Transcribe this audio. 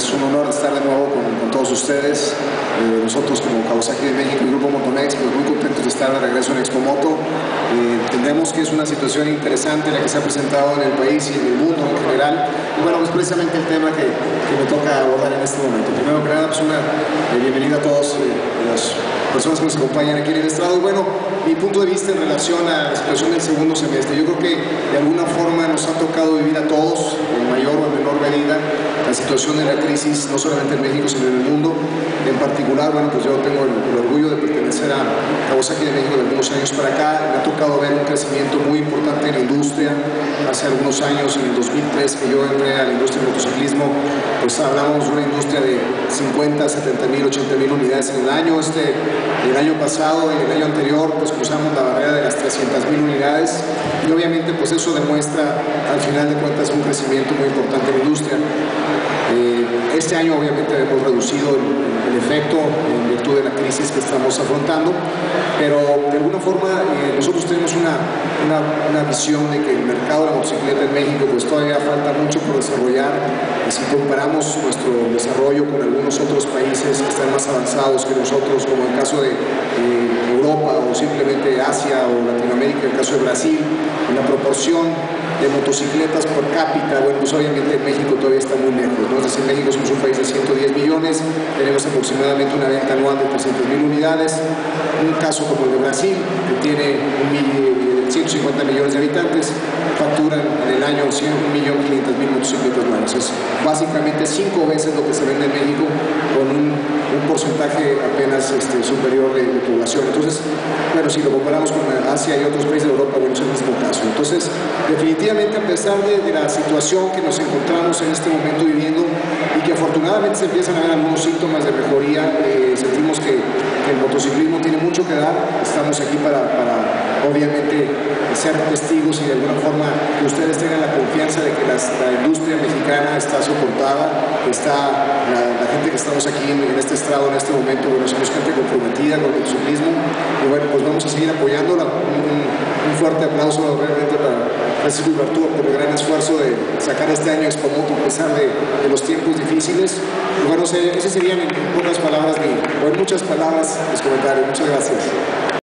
es un honor estar de nuevo con todos ustedes. Nosotros como Kawasaki de México y Grupo Motomex, pues muy contentos de estar de regreso en Expomoto. Entendemos que es una situación interesante la que se ha presentado en el país y en el mundo en general. Y bueno, pues precisamente el tema que me toca abordar en este momento. Primero que nada, pues una bienvenida a todos las personas que nos acompañan aquí en el estrado. Y bueno, mi punto de vista en relación a la situación del segundo semestre, yo creo que de alguna forma nos ha tocado vivir a todos, en mayor o en menor medida, la situación de la crisis, no solamente en México, sino en el mundo. En particular, bueno, pues yo tengo el orgullo de pertenecer a Kawasaki de México de algunos años para acá. Me ha tocado ver un crecimiento muy importante en la industria. Hace algunos años, en el 2003, que yo entré a la industria del motociclismo, pues hablamos de una industria de 50, 70 mil, 80 mil unidades en el año. El año pasado y el año anterior, pues cruzamos la barrera de las 300 mil unidades. Y obviamente, pues eso demuestra, al final de cuentas, un crecimiento muy importante en la industria. Este año obviamente hemos reducido el efecto en virtud de la crisis que estamos afrontando, pero de alguna forma nosotros tenemos una visión de que el mercado de la motocicleta en México pues todavía falta mucho por desarrollar. Y si comparamos nuestro desarrollo con algunos otros países que están más avanzados que nosotros, como el caso de Europa o simplemente Asia o Latinoamérica, el caso de Brasil, en la proporción de motocicletas por cápita, bueno, pues obviamente México todavía está muy lejos, ¿no? Es decir, México somos un país de 110 millones, tenemos aproximadamente una venta anual de 300 mil unidades. Un caso como el de Brasil, que tiene 150 millones de habitantes, facturan en el año 1.500.000 motocicletas nuevas. Es básicamente 5 veces lo que se vende en México, con un porcentaje apenas superior de población. Entonces, bueno, si lo comparamos con Asia y otros países de Europa, bueno, es el mismo caso. Entonces, definitivamente, a pesar de la situación que nos encontramos en este momento viviendo y que afortunadamente se empiezan a ver algunos síntomas de mejoría, sentimos que el motociclismo tiene mucho que dar. Estamos aquí para obviamente ser testigos y de alguna forma que ustedes tengan la confianza de que la industria mexicana está soportada, está la gente que estamos aquí en este estrado en este momento, bueno, somos gente comprometida con el motociclismo y bueno, pues vamos a seguir apoyándola. Un fuerte aplauso realmente para Francisco y Arturo por el gran esfuerzo de sacar este año Expomoto a pesar de los tiempos difíciles. Y bueno, ese serían en pocas palabras o en muchas palabras los comentarios. Muchas gracias.